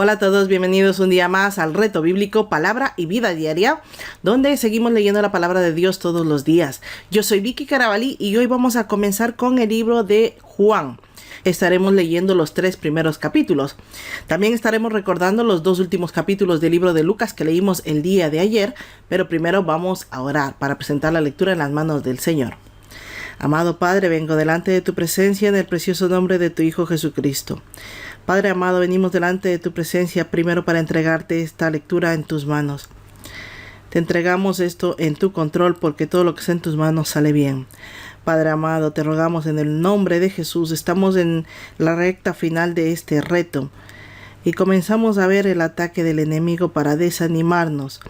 Hola a todos, bienvenidos un día más al Reto Bíblico Palabra y Vida Diaria, donde seguimos leyendo la palabra de Dios todos los días. Yo soy Vicky Carabalí y hoy vamos a comenzar con el libro de Juan. Estaremos leyendo los 3 primeros capítulos. También estaremos recordando los 2 últimos capítulos del libro de Lucas que leímos el día de ayer, pero primero vamos a orar para presentar la lectura en las manos del Señor. Amado Padre, vengo delante de tu presencia en el precioso nombre de tu Hijo Jesucristo. Padre amado, venimos delante de tu presencia primero para entregarte esta lectura en tus manos. Te entregamos esto en tu control porque todo lo que está en tus manos sale bien. Padre amado, te rogamos en el nombre de Jesús. Estamos en la recta final de este reto y comenzamos a ver el ataque del enemigo para desanimarnos.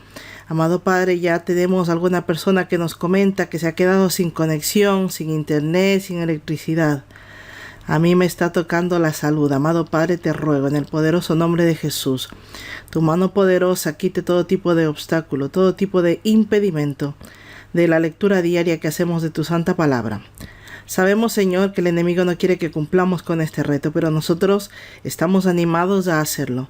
Amado Padre, ya tenemos alguna persona que nos comenta que se ha quedado sin conexión, sin internet, sin electricidad. A mí me está tocando la salud. Amado Padre, te ruego en el poderoso nombre de Jesús. Tu mano poderosa quite todo tipo de obstáculo, todo tipo de impedimento de la lectura diaria que hacemos de tu santa palabra. Sabemos, Señor, que el enemigo no quiere que cumplamos con este reto, pero nosotros estamos animados a hacerlo.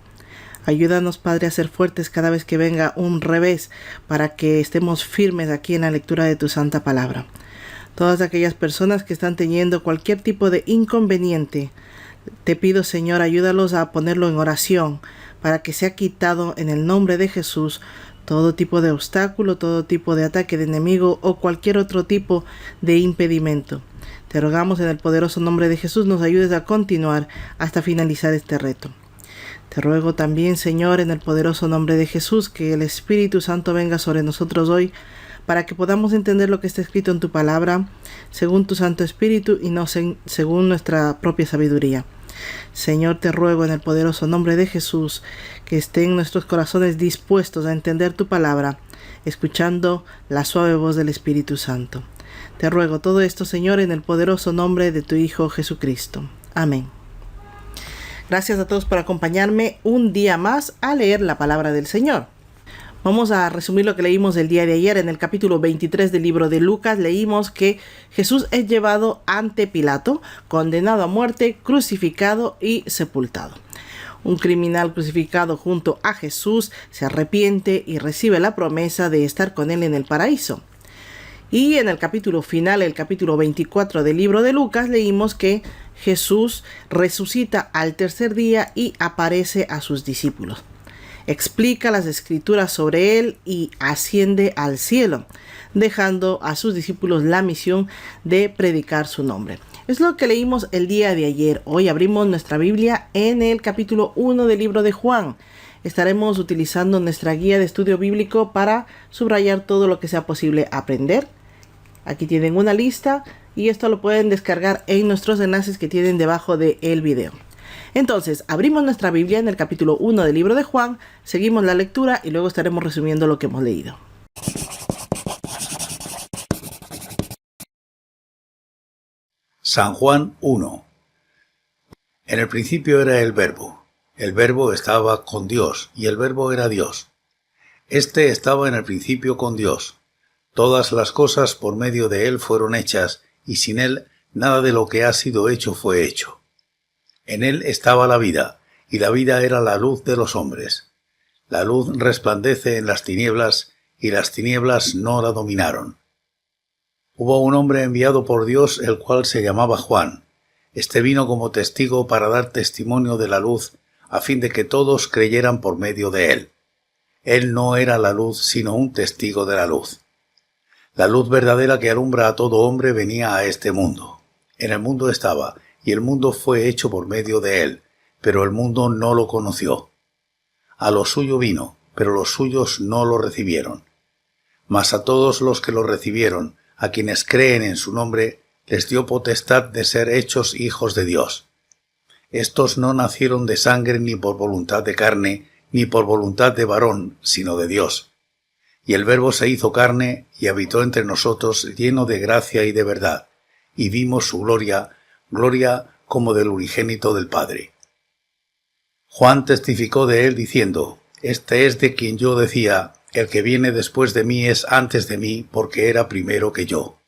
Ayúdanos, Padre, a ser fuertes cada vez que venga un revés, para que estemos firmes aquí en la lectura de tu santa palabra. Todas aquellas personas que están teniendo cualquier tipo de inconveniente, te pido, Señor, ayúdalos a ponerlo en oración para que sea quitado en el nombre de Jesús todo tipo de obstáculo, todo tipo de ataque de enemigo o cualquier otro tipo de impedimento. Te rogamos en el poderoso nombre de Jesús nos ayudes a continuar hasta finalizar este reto. Te ruego también, Señor, en el poderoso nombre de Jesús, que el Espíritu Santo venga sobre nosotros hoy para que podamos entender lo que está escrito en tu palabra, según tu Santo Espíritu y no según nuestra propia sabiduría. Señor, te ruego en el poderoso nombre de Jesús, que estén nuestros corazones dispuestos a entender tu palabra, escuchando la suave voz del Espíritu Santo. Te ruego todo esto, Señor, en el poderoso nombre de tu Hijo Jesucristo. Amén. Gracias a todos por acompañarme un día más a leer la palabra del Señor. Vamos a resumir lo que leímos el día de ayer. En el capítulo 23 del libro de Lucas leímos que Jesús es llevado ante Pilato, condenado a muerte, crucificado y sepultado. Un criminal crucificado junto a Jesús se arrepiente y recibe la promesa de estar con él en el paraíso. Y en el capítulo final, el capítulo 24 del libro de Lucas, leímos que Jesús resucita al tercer día y aparece a sus discípulos. Explica las escrituras sobre él y asciende al cielo, dejando a sus discípulos la misión de predicar su nombre. Es lo que leímos el día de ayer. Hoy abrimos nuestra Biblia en el capítulo 1 del libro de Juan. Estaremos utilizando nuestra guía de estudio bíblico para subrayar todo lo que sea posible aprender. Aquí tienen una lista y esto lo pueden descargar en nuestros enlaces que tienen debajo del video. Entonces, abrimos nuestra Biblia en el capítulo 1 del libro de Juan, seguimos la lectura y luego estaremos resumiendo lo que hemos leído. San Juan 1. En el principio era el Verbo. El Verbo estaba con Dios, y el Verbo era Dios. Este estaba en el principio con Dios. Todas las cosas por medio de él fueron hechas, y sin él nada de lo que ha sido hecho fue hecho. En él estaba la vida, y la vida era la luz de los hombres. La luz resplandece en las tinieblas, y las tinieblas no la dominaron. Hubo un hombre enviado por Dios, el cual se llamaba Juan. Este vino como testigo para dar testimonio de la luz, a fin de que todos creyeran por medio de él. Él no era la luz, sino un testigo de la luz. La luz verdadera que alumbra a todo hombre venía a este mundo. En el mundo estaba, y el mundo fue hecho por medio de él, pero el mundo no lo conoció. A lo suyo vino, pero los suyos no lo recibieron. Mas a todos los que lo recibieron, a quienes creen en su nombre, les dio potestad de ser hechos hijos de Dios. Estos no nacieron de sangre ni por voluntad de carne, ni por voluntad de varón, sino de Dios. Y el Verbo se hizo carne y habitó entre nosotros lleno de gracia y de verdad, y vimos su gloria, gloria como del unigénito del Padre. Juan testificó de él diciendo: Este es de quien yo decía, el que viene después de mí es antes de mí, porque era primero que yo.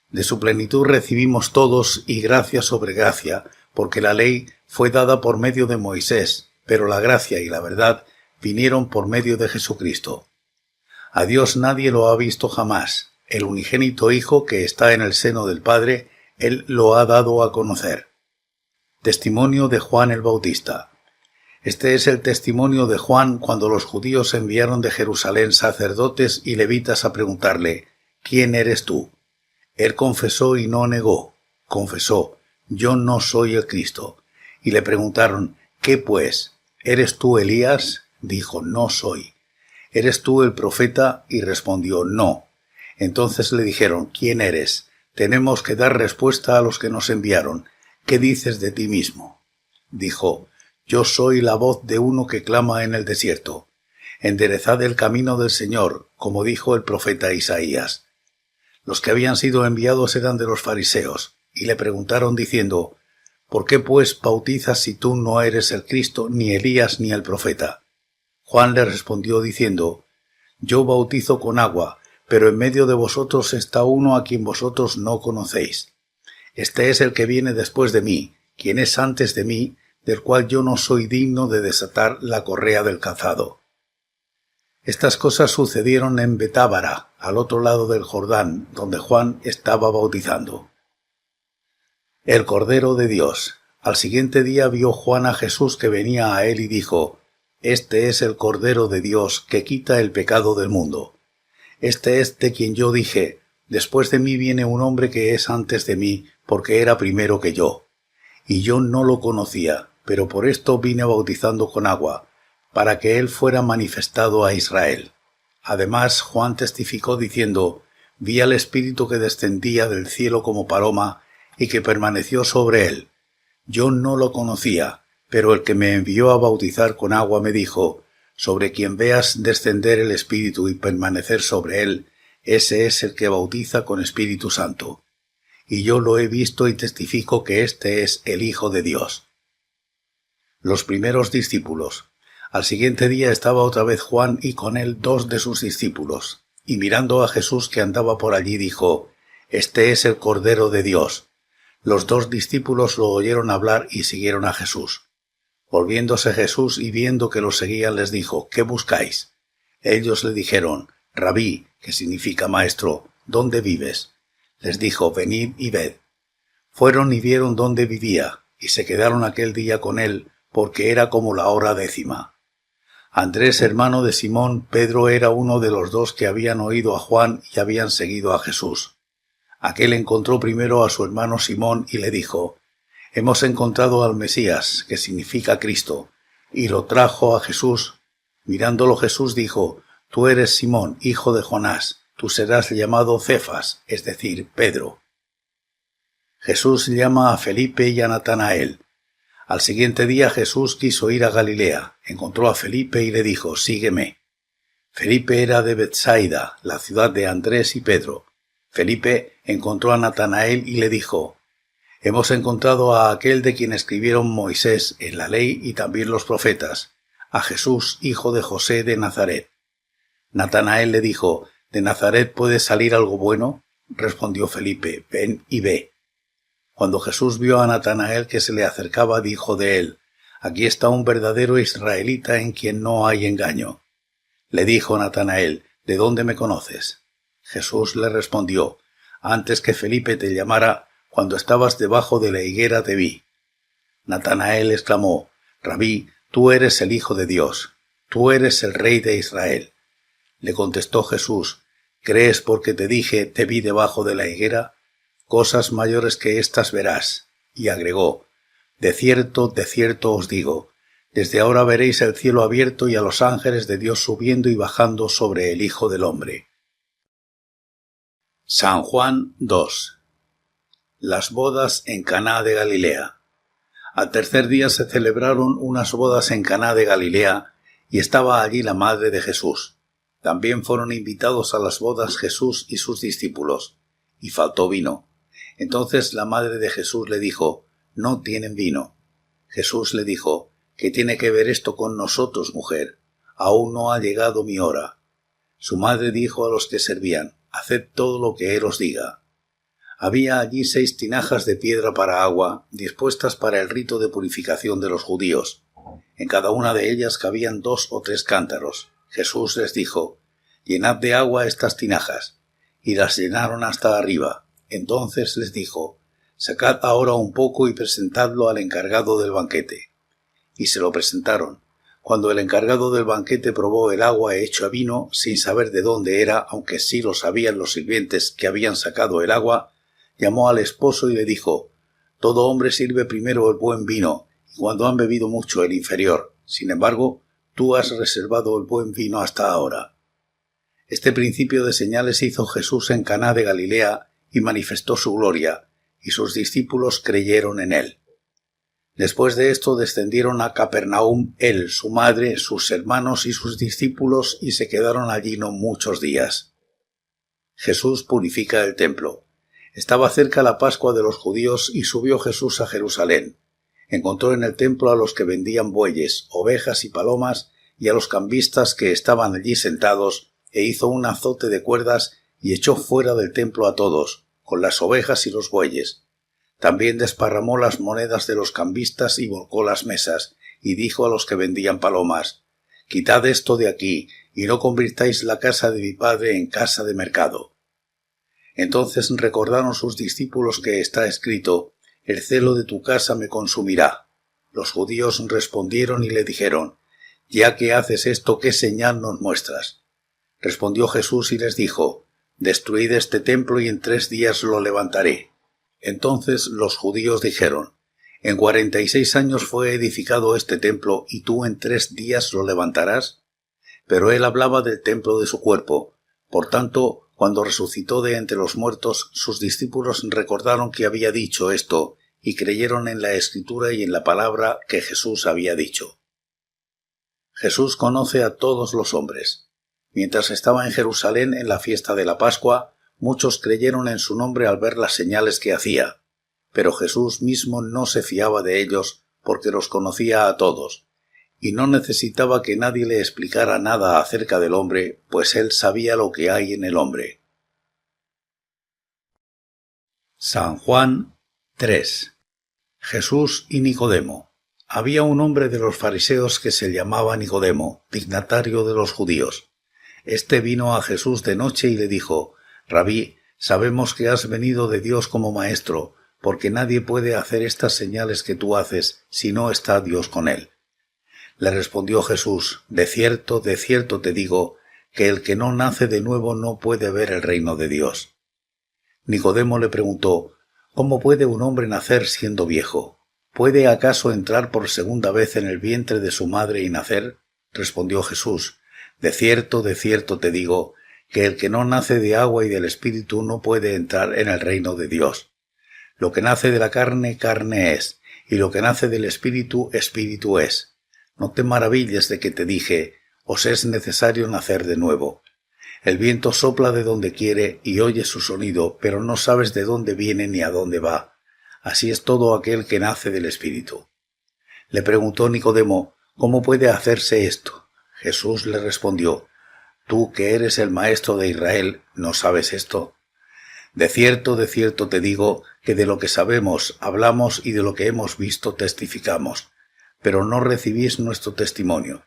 De su plenitud recibimos todos y gracia sobre gracia, porque la ley fue dada por medio de Moisés, pero la gracia y la verdad vinieron por medio de Jesucristo. A Dios nadie lo ha visto jamás. El unigénito Hijo que está en el seno del Padre, Él lo ha dado a conocer. Testimonio de Juan el Bautista. Este es el testimonio de Juan cuando los judíos enviaron de Jerusalén sacerdotes y levitas a preguntarle: ¿Quién eres tú? Él confesó y no negó. Confesó: Yo no soy el Cristo. Y le preguntaron: ¿Qué pues? ¿Eres tú Elías? Dijo: No soy. ¿Eres tú el profeta? Y respondió: No. Entonces le dijeron: ¿Quién eres? Tenemos que dar respuesta a los que nos enviaron. ¿Qué dices de ti mismo? Dijo: Yo soy la voz de uno que clama en el desierto. Enderezad el camino del Señor, como dijo el profeta Isaías. Los que habían sido enviados eran de los fariseos, y le preguntaron diciendo: ¿Por qué pues bautizas si tú no eres el Cristo, ni Elías, ni el profeta? Juan le respondió diciendo: Yo bautizo con agua, pero en medio de vosotros está uno a quien vosotros no conocéis. Este es el que viene después de mí, quien es antes de mí, del cual yo no soy digno de desatar la correa del calzado. Estas cosas sucedieron en Betábara, al otro lado del Jordán, donde Juan estaba bautizando. El Cordero de Dios. Al siguiente día vio Juan a Jesús que venía a él y dijo: Este es el Cordero de Dios que quita el pecado del mundo. Este es de quien yo dije: Después de mí viene un hombre que es antes de mí, porque era primero que yo. Y yo no lo conocía, pero por esto vine bautizando con agua, para que él fuera manifestado a Israel. Además, Juan testificó diciendo: Vi al Espíritu que descendía del cielo como paloma, y que permaneció sobre él. Yo no lo conocía, pero el que me envió a bautizar con agua me dijo: Sobre quien veas descender el Espíritu y permanecer sobre él, ese es el que bautiza con Espíritu Santo. Y yo lo he visto y testifico que este es el Hijo de Dios. Los primeros discípulos. Al siguiente día estaba otra vez Juan y con él 2 de sus discípulos. Y mirando a Jesús que andaba por allí dijo: Este es el Cordero de Dios. Los 2 discípulos lo oyeron hablar y siguieron a Jesús. Volviéndose Jesús y viendo que los seguían les dijo: ¿Qué buscáis? Ellos le dijeron: Rabí, que significa maestro, ¿dónde vives? Les dijo: Venid y ved. Fueron y vieron dónde vivía, y se quedaron aquel día con él, porque era como la hora 10. Andrés, hermano de Simón, Pedro era uno de los 2 que habían oído a Juan y habían seguido a Jesús. Aquel encontró primero a su hermano Simón y le dijo: Hemos encontrado al Mesías, que significa Cristo, y lo trajo a Jesús. Mirándolo Jesús dijo: Tú eres Simón, hijo de Jonás, tú serás llamado Cefas, es decir, Pedro. Jesús llama a Felipe y a Natanael. Al siguiente día Jesús quiso ir a Galilea, encontró a Felipe y le dijo: Sígueme. Felipe era de Betsaida, la ciudad de Andrés y Pedro. Felipe encontró a Natanael y le dijo: Hemos encontrado a aquel de quien escribieron Moisés en la ley y también los profetas, a Jesús, hijo de José de Nazaret. Natanael le dijo: ¿De Nazaret puede salir algo bueno? Respondió Felipe: Ven y ve. Cuando Jesús vio a Natanael que se le acercaba, dijo de él: Aquí está un verdadero israelita en quien no hay engaño. Le dijo Natanael: ¿De dónde me conoces? Jesús le respondió: Antes que Felipe te llamara, cuando estabas debajo de la higuera te vi. Natanael exclamó: Rabí, tú eres el Hijo de Dios, tú eres el Rey de Israel. Le contestó Jesús: ¿Crees porque te dije te vi debajo de la higuera? Cosas mayores que éstas verás. Y agregó: de cierto os digo, desde ahora veréis el cielo abierto y a los ángeles de Dios subiendo y bajando sobre el Hijo del Hombre. San Juan 2. Las bodas en Caná de Galilea. Al tercer día se celebraron unas bodas en Caná de Galilea, y estaba allí la madre de Jesús. También fueron invitados a las bodas Jesús y sus discípulos, y faltó vino. Entonces la madre de Jesús le dijo: No tienen vino. Jesús le dijo: ¿Qué tiene que ver esto con nosotros, mujer? Aún no ha llegado mi hora. Su madre dijo a los que servían: Haced todo lo que él os diga. Había allí 6 tinajas de piedra para agua, dispuestas para el rito de purificación de los judíos, En cada una de ellas cabían 2 o 3 cántaros. Jesús les dijo: «Llenad de agua estas tinajas». Y las llenaron hasta arriba. Entonces les dijo: «Sacad ahora un poco y presentadlo al encargado del banquete». Y se lo presentaron. Cuando el encargado del banquete probó el agua hecho a vino, sin saber de dónde era, aunque sí lo sabían los sirvientes que habían sacado el agua, llamó al esposo y le dijo: «Todo hombre sirve primero el buen vino, y cuando han bebido mucho el inferior. Sin embargo, tú has reservado el buen vino hasta ahora». Este principio de señales hizo Jesús en Caná de Galilea y manifestó su gloria, y sus discípulos creyeron en él. Después de esto descendieron a Capernaum él, su madre, sus hermanos y sus discípulos, y se quedaron allí no muchos días. Jesús purifica el templo. Estaba cerca la Pascua de los judíos y subió Jesús a Jerusalén. Encontró en el templo a los que vendían bueyes, ovejas y palomas, y a los cambistas que estaban allí sentados, e hizo un azote de cuerdas y echó fuera del templo a todos, con las ovejas y los bueyes. También desparramó las monedas de los cambistas y volcó las mesas, y dijo a los que vendían palomas: «Quitad esto de aquí, y no convirtáis la casa de mi Padre en casa de mercado». Entonces recordaron sus discípulos que está escrito: «El celo de tu casa me consumirá». Los judíos respondieron y le dijeron: «Ya que haces esto, ¿qué señal nos muestras?». Respondió Jesús y les dijo: «Destruid este templo y en 3 días lo levantaré». Entonces los judíos dijeron: «En 46 años fue edificado este templo, ¿y tú en 3 días lo levantarás?». Pero él hablaba del templo de su cuerpo. Por tanto, cuando resucitó de entre los muertos, sus discípulos recordaron que había dicho esto, y creyeron en la Escritura y en la palabra que Jesús había dicho. Jesús conoce a todos los hombres. Mientras estaba en Jerusalén en la fiesta de la Pascua, muchos creyeron en su nombre al ver las señales que hacía, pero Jesús mismo no se fiaba de ellos porque los conocía a todos, y no necesitaba que nadie le explicara nada acerca del hombre, pues él sabía lo que hay en el hombre. San Juan 3. Jesús y Nicodemo. Había un hombre de los fariseos que se llamaba Nicodemo, dignatario de los judíos. Este vino a Jesús de noche y le dijo: «Rabí, sabemos que has venido de Dios como maestro, porque nadie puede hacer estas señales que tú haces si no está Dios con él». Le respondió Jesús: de cierto te digo, que el que no nace de nuevo no puede ver el reino de Dios». Nicodemo le preguntó: «¿Cómo puede un hombre nacer siendo viejo? ¿Puede acaso entrar por segunda vez en el vientre de su madre y nacer?». Respondió Jesús: de cierto te digo, que el que no nace de agua y del Espíritu no puede entrar en el reino de Dios. Lo que nace de la carne, carne es, y lo que nace del Espíritu, Espíritu es. No te maravilles de que te dije: os es necesario nacer de nuevo. El viento sopla de donde quiere y oyes su sonido, pero no sabes de dónde viene ni a dónde va. Así es todo aquel que nace del Espíritu. Le preguntó Nicodemo: ¿cómo puede hacerse esto? Jesús le respondió: «Tú que eres el maestro de Israel, ¿no sabes esto? De cierto te digo, que de lo que sabemos hablamos y de lo que hemos visto testificamos, pero no recibís nuestro testimonio.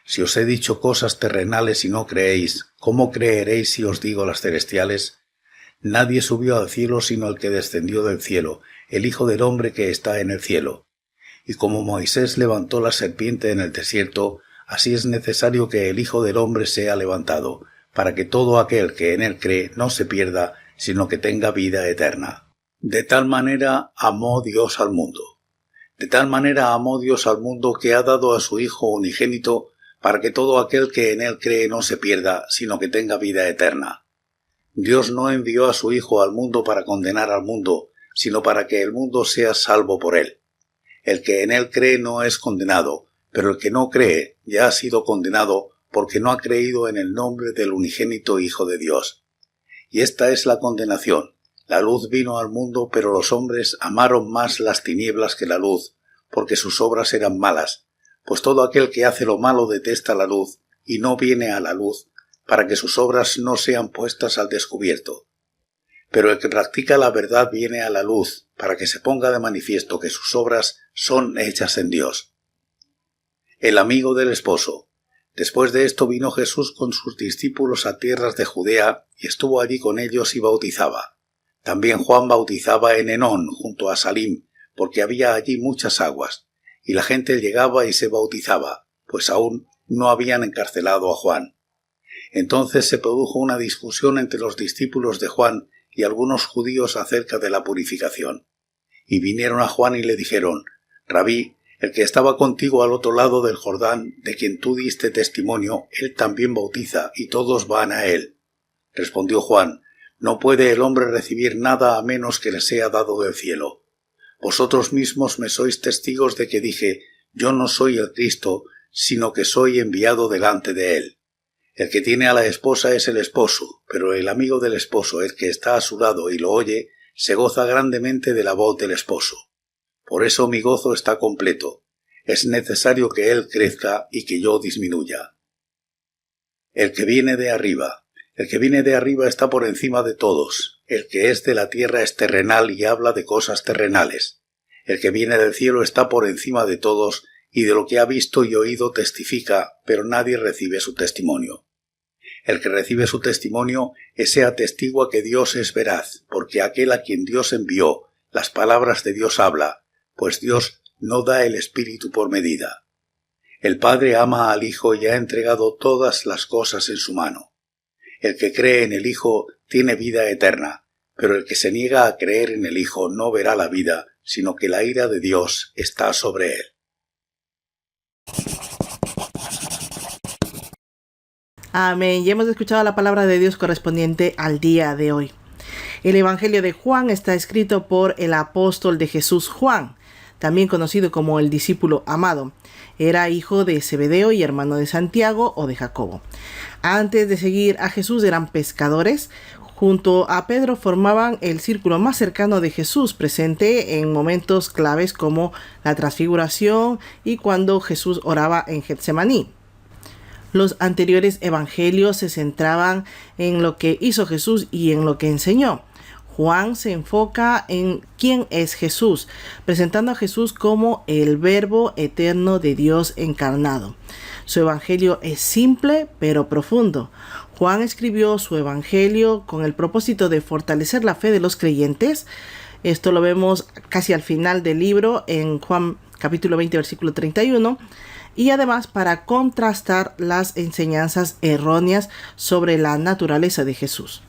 Si os he dicho cosas terrenales y no creéis, ¿cómo creeréis si os digo las celestiales? Nadie subió al cielo sino el que descendió del cielo, el Hijo del Hombre que está en el cielo. Y como Moisés levantó la serpiente en el desierto, así es necesario que el Hijo del Hombre sea levantado, para que todo aquel que en él cree no se pierda, sino que tenga vida eterna. De tal manera amó Dios al mundo. De tal manera amó Dios al mundo que ha dado a su Hijo unigénito, para que todo aquel que en él cree no se pierda, sino que tenga vida eterna. Dios no envió a su Hijo al mundo para condenar al mundo, sino para que el mundo sea salvo por él. El que en él cree no es condenado, pero el que no cree ya ha sido condenado porque no ha creído en el nombre del unigénito Hijo de Dios. Y esta es la condenación: la luz vino al mundo, pero los hombres amaron más las tinieblas que la luz, porque sus obras eran malas. Pues todo aquel que hace lo malo detesta la luz, y no viene a la luz, para que sus obras no sean puestas al descubierto. Pero el que practica la verdad viene a la luz, para que se ponga de manifiesto que sus obras son hechas en Dios. el amigo del esposo. Después de esto vino Jesús con sus discípulos a tierras de Judea y estuvo allí con ellos y bautizaba. También Juan bautizaba en Enón, junto a Salim, porque había allí muchas aguas, y la gente llegaba y se bautizaba, pues aún no habían encarcelado a Juan. Entonces se produjo una discusión entre los discípulos de Juan y algunos judíos acerca de la purificación. Y vinieron a Juan y le dijeron: Rabí, el que estaba contigo al otro lado del Jordán, de quien tú diste testimonio, él también bautiza, y todos van a él. Respondió Juan: No puede el hombre recibir nada a menos que le sea dado del cielo. Vosotros mismos me sois testigos de que dije: Yo no soy el Cristo, sino que soy enviado delante de él. El que tiene a la esposa es el esposo, pero el amigo del esposo, el que está a su lado y lo oye, se goza grandemente de la voz del esposo. Por eso mi gozo está completo. Es necesario que él crezca y que yo disminuya. El que viene de arriba está por encima de todos. El que es de la tierra es terrenal y habla de cosas terrenales. El que viene del cielo está por encima de todos, y de lo que ha visto y oído testifica, pero nadie recibe su testimonio. El que recibe su testimonio, ese atestigua que Dios es veraz, porque aquel a quien Dios envió, las palabras de Dios habla, pues Dios no da el Espíritu por medida. El Padre ama al Hijo y ha entregado todas las cosas en su mano. El que cree en el Hijo tiene vida eterna, pero el que se niega a creer en el Hijo no verá la vida, sino que la ira de Dios está sobre él. Amén. Ya hemos escuchado la palabra de Dios correspondiente al día de hoy. El Evangelio de Juan está escrito por el apóstol de Jesús Juan, también conocido como el discípulo amado. Era hijo de Zebedeo y hermano de Santiago o de Jacobo. Antes de seguir a Jesús eran pescadores. Junto a Pedro formaban el círculo más cercano de Jesús, presente en momentos claves como la transfiguración y cuando Jesús oraba en Getsemaní. Los anteriores evangelios se centraban en lo que hizo Jesús y en lo que enseñó. Juan se enfoca en quién es Jesús, presentando a Jesús como el Verbo eterno de Dios encarnado. Su evangelio es simple pero profundo. Juan escribió su evangelio con el propósito de fortalecer la fe de los creyentes. Esto lo vemos casi al final del libro, en Juan capítulo 20, versículo 31. Y además para contrastar las enseñanzas erróneas sobre la naturaleza de Jesús.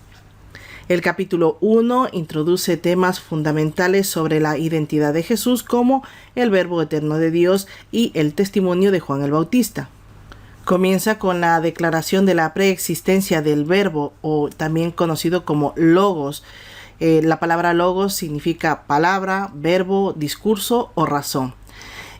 El capítulo 1 introduce temas fundamentales sobre la identidad de Jesús, como el Verbo eterno de Dios y el testimonio de Juan el Bautista. Comienza con la declaración de la preexistencia del Verbo, o también conocido como Logos. La palabra Logos significa palabra, verbo, discurso o razón.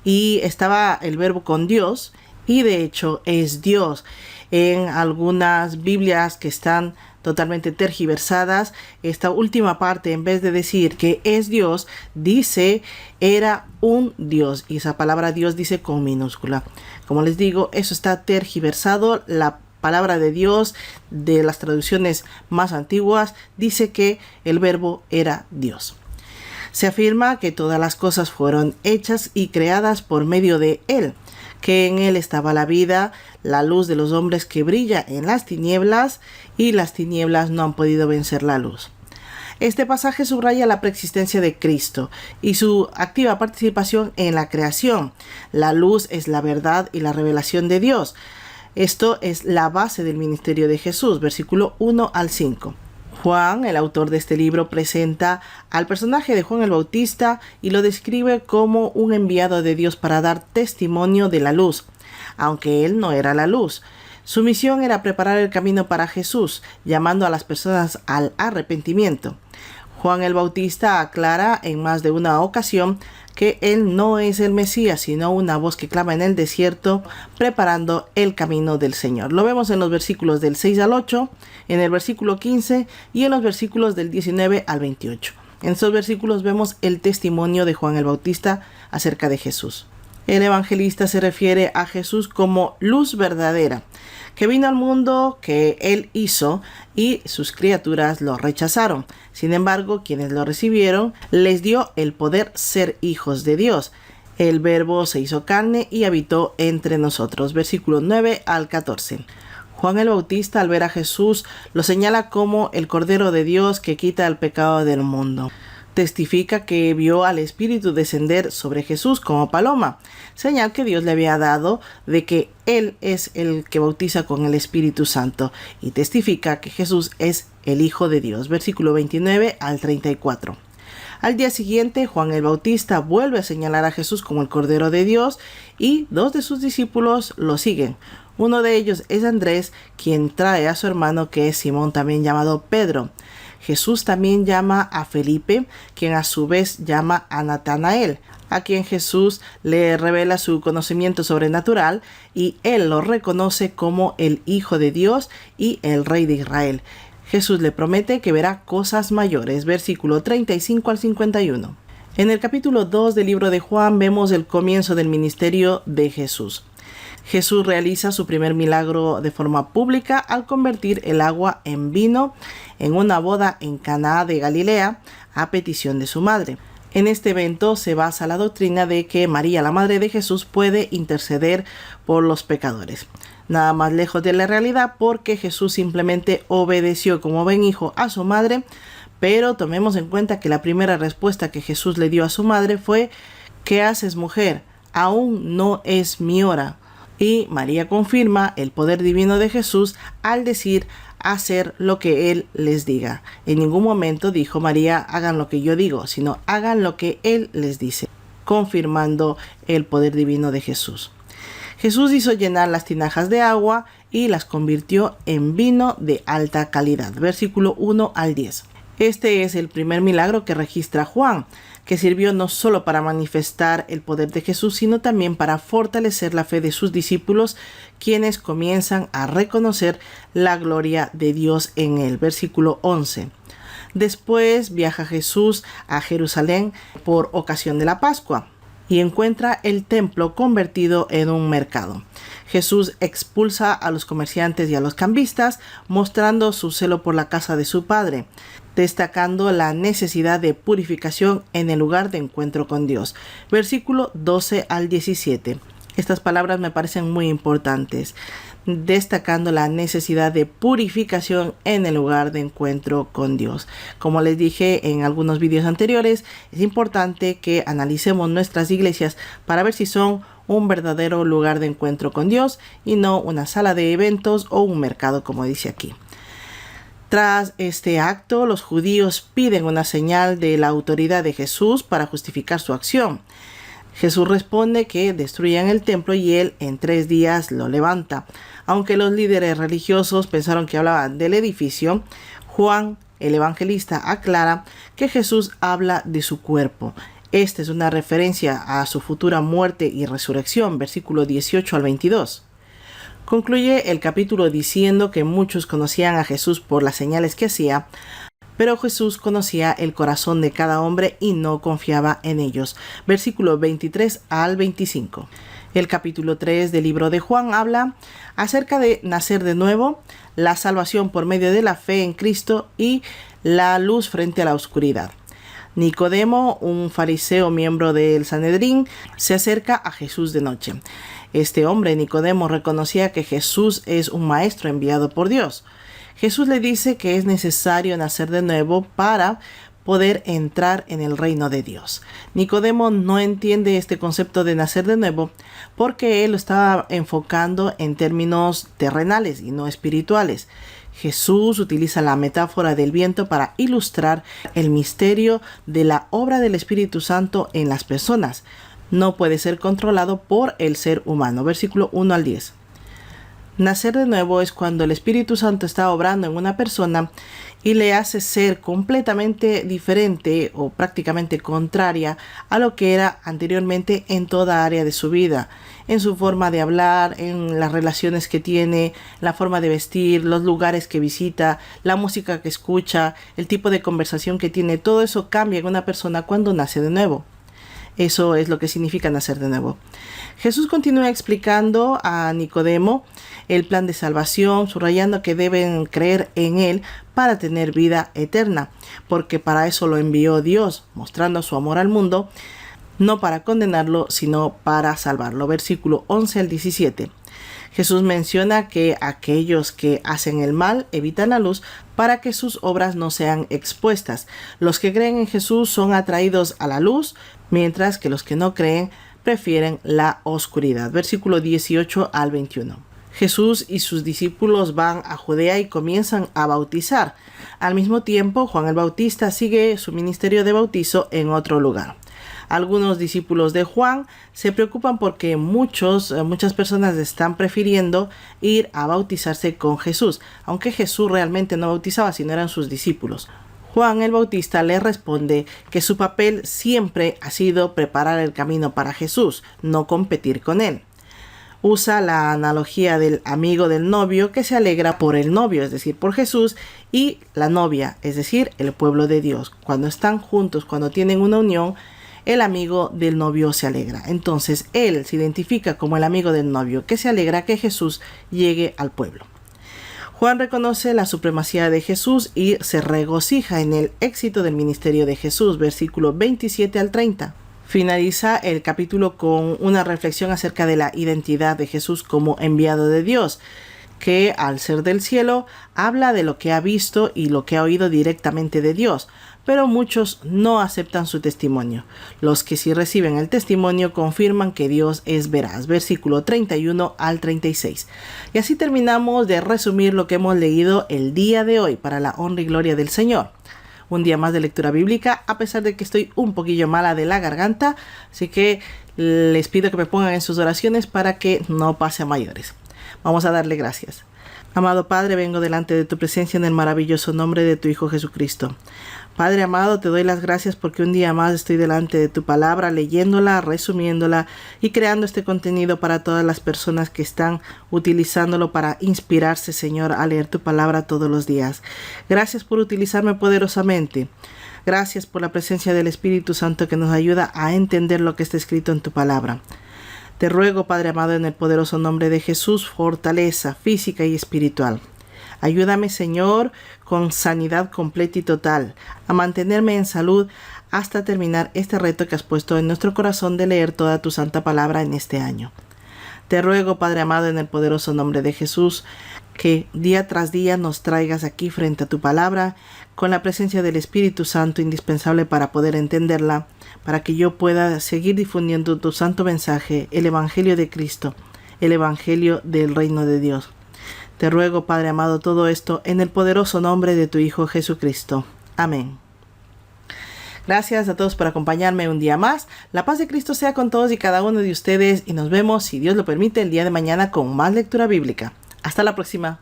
Y estaba el Verbo con Dios, y de hecho es Dios. En algunas Biblias que están totalmente tergiversadas, esta última parte, en vez de decir que es Dios, dice era un Dios, y esa palabra Dios dice con minúscula. Como les digo, eso está tergiversado. La palabra de Dios de las traducciones más antiguas dice que el Verbo era Dios. Se afirma que todas las cosas fueron hechas y creadas por medio de Él, que en Él estaba la vida, la luz de los hombres que brilla en las tinieblas, y las tinieblas no han podido vencer la luz. Este pasaje subraya la preexistencia de Cristo y su activa participación en la creación. La luz es la verdad y la revelación de Dios. Esto es la base del ministerio de Jesús, versículo 1 al 5. Juan, el autor de este libro, presenta al personaje de Juan el Bautista y lo describe como un enviado de Dios para dar testimonio de la luz, aunque él no era la luz. Su misión era preparar el camino para Jesús, llamando a las personas al arrepentimiento. Juan el Bautista aclara en más de una ocasión que él no es el Mesías, sino una voz que clama en el desierto, preparando el camino del Señor. Lo vemos en los versículos del 6 al 8, en el versículo 15 y en los versículos del 19 al 28. En estos versículos vemos el testimonio de Juan el Bautista acerca de Jesús. El evangelista se refiere a Jesús como luz verdadera, que vino al mundo, que él hizo, y sus criaturas lo rechazaron. Sin embargo, quienes lo recibieron, les dio el poder ser hijos de Dios. El Verbo se hizo carne y habitó entre nosotros. Versículos 9 al 14. Juan el Bautista, al ver a Jesús, lo señala como el Cordero de Dios que quita el pecado del mundo. Testifica que vio al Espíritu descender sobre Jesús como paloma, señal que Dios le había dado de que Él es el que bautiza con el Espíritu Santo, y testifica que Jesús es el Hijo de Dios. Versículo 29 al 34. Al día siguiente, Juan el Bautista vuelve a señalar a Jesús como el Cordero de Dios y 2 de sus discípulos lo siguen. Uno de ellos es Andrés, quien trae a su hermano, que es Simón, también llamado Pedro. Jesús también llama a Felipe, quien a su vez llama a Natanael, a quien Jesús le revela su conocimiento sobrenatural y él lo reconoce como el Hijo de Dios y el Rey de Israel. Jesús le promete que verá cosas mayores. Versículo 35 al 51. En el capítulo 2 del libro de Juan vemos el comienzo del ministerio de Jesús. Jesús realiza su primer milagro de forma pública al convertir el agua en vino en una boda en Caná de Galilea a petición de su madre. En este evento se basa la doctrina de que María, la madre de Jesús, puede interceder por los pecadores. Nada más lejos de la realidad, porque Jesús simplemente obedeció como buen hijo a su madre, pero tomemos en cuenta que la primera respuesta que Jesús le dio a su madre fue: ¿qué haces, mujer? Aún no es mi hora. Y María confirma el poder divino de Jesús al decir: hacer lo que Él les diga. En ningún momento dijo María: hagan lo que yo digo, sino hagan lo que Él les dice, confirmando el poder divino de Jesús. Jesús hizo llenar las tinajas de agua y las convirtió en vino de alta calidad. Versículo 1 al 10. Este es el primer milagro que registra Juan, que sirvió no solo para manifestar el poder de Jesús, sino también para fortalecer la fe de sus discípulos, quienes comienzan a reconocer la gloria de Dios en él. Versículo 11. Después viaja Jesús a Jerusalén por ocasión de la Pascua y encuentra el templo convertido en un mercado. Jesús expulsa a los comerciantes y a los cambistas, mostrando su celo por la casa de su Padre, destacando la necesidad de purificación en el lugar de encuentro con Dios. Versículo 12 al 17. Estas palabras me parecen muy importantes. Destacando la necesidad de purificación en el lugar de encuentro con Dios. Como les dije en algunos vídeos anteriores, es importante que analicemos nuestras iglesias para ver si son un verdadero lugar de encuentro con Dios y no una sala de eventos o un mercado, como dice aquí. Tras este acto, los judíos piden una señal de la autoridad de Jesús para justificar su acción. Jesús responde que destruyan el templo y él en 3 días lo levanta. Aunque los líderes religiosos pensaron que hablaban del edificio, Juan, el evangelista, aclara que Jesús habla de su cuerpo. Esta es una referencia a su futura muerte y resurrección, versículo 18 al 22. Concluye el capítulo diciendo que muchos conocían a Jesús por las señales que hacía, pero Jesús conocía el corazón de cada hombre y no confiaba en ellos. Versículo 23 al 25. El capítulo 3 del libro de Juan habla acerca de nacer de nuevo, la salvación por medio de la fe en Cristo y la luz frente a la oscuridad. Nicodemo, un fariseo miembro del Sanedrín, se acerca a Jesús de noche. Este hombre, Nicodemo, reconocía que Jesús es un maestro enviado por Dios. Jesús le dice que es necesario nacer de nuevo para poder entrar en el reino de Dios. Nicodemo no entiende este concepto de nacer de nuevo porque él lo estaba enfocando en términos terrenales y no espirituales. Jesús utiliza la metáfora del viento para ilustrar el misterio de la obra del Espíritu Santo en las personas. No puede ser controlado por el ser humano. Versículo 1 al 10. Nacer de nuevo es cuando el Espíritu Santo está obrando en una persona y le hace ser completamente diferente o prácticamente contraria a lo que era anteriormente en toda área de su vida, en su forma de hablar, en las relaciones que tiene, la forma de vestir, los lugares que visita, la música que escucha, el tipo de conversación que tiene. Todo eso cambia en una persona cuando nace de nuevo. Eso es lo que significa nacer de nuevo. Jesús continúa explicando a Nicodemo el plan de salvación, subrayando que deben creer en él para tener vida eterna, porque para eso lo envió Dios, mostrando su amor al mundo, no para condenarlo, sino para salvarlo. Versículo 11 al 17. Jesús menciona que aquellos que hacen el mal evitan la luz para que sus obras no sean expuestas. Los que creen en Jesús son atraídos a la luz, mientras que los que no creen prefieren la oscuridad. Versículo 18 al 21. Jesús y sus discípulos van a Judea y comienzan a bautizar. Al mismo tiempo, Juan el Bautista sigue su ministerio de bautizo en otro lugar. Algunos discípulos de Juan se preocupan porque muchas personas están prefiriendo ir a bautizarse con Jesús, aunque Jesús realmente no bautizaba, sino eran sus discípulos. Juan el Bautista le responde que su papel siempre ha sido preparar el camino para Jesús, no competir con él. Usa la analogía del amigo del novio que se alegra por el novio, es decir, por Jesús, y la novia, es decir, el pueblo de Dios. Cuando están juntos, cuando tienen una unión, el amigo del novio se alegra. Entonces, él se identifica como el amigo del novio que se alegra que Jesús llegue al pueblo. Juan reconoce la supremacía de Jesús y se regocija en el éxito del ministerio de Jesús, versículos 27 al 30. Finaliza el capítulo con una reflexión acerca de la identidad de Jesús como enviado de Dios, que al ser del cielo habla de lo que ha visto y lo que ha oído directamente de Dios, pero muchos no aceptan su testimonio. Los que sí reciben el testimonio confirman que Dios es veraz. Versículo 31 al 36. Y así terminamos de resumir lo que hemos leído el día de hoy para la honra y gloria del Señor. Un día más de lectura bíblica, a pesar de que estoy un poquillo mala de la garganta, así que les pido que me pongan en sus oraciones para que no pase a mayores. Vamos a darle gracias. Amado Padre, vengo delante de tu presencia en el maravilloso nombre de tu Hijo Jesucristo. Padre amado, te doy las gracias porque un día más estoy delante de tu palabra, leyéndola, resumiéndola y creando este contenido para todas las personas que están utilizándolo para inspirarse, Señor, a leer tu palabra todos los días. Gracias por utilizarme poderosamente. Gracias por la presencia del Espíritu Santo que nos ayuda a entender lo que está escrito en tu palabra. Te ruego, Padre amado, en el poderoso nombre de Jesús, fortaleza física y espiritual. Ayúdame, Señor, con sanidad completa y total, a mantenerme en salud hasta terminar este reto que has puesto en nuestro corazón de leer toda tu santa palabra en este año. Te ruego, Padre amado, en el poderoso nombre de Jesús, que día tras día nos traigas aquí frente a tu palabra, con la presencia del Espíritu Santo indispensable para poder entenderla, para que yo pueda seguir difundiendo tu santo mensaje, el Evangelio de Cristo, el Evangelio del Reino de Dios. Te ruego, Padre amado, todo esto en el poderoso nombre de tu Hijo Jesucristo. Amén. Gracias a todos por acompañarme un día más. La paz de Cristo sea con todos y cada uno de ustedes y nos vemos, si Dios lo permite, el día de mañana con más lectura bíblica. Hasta la próxima.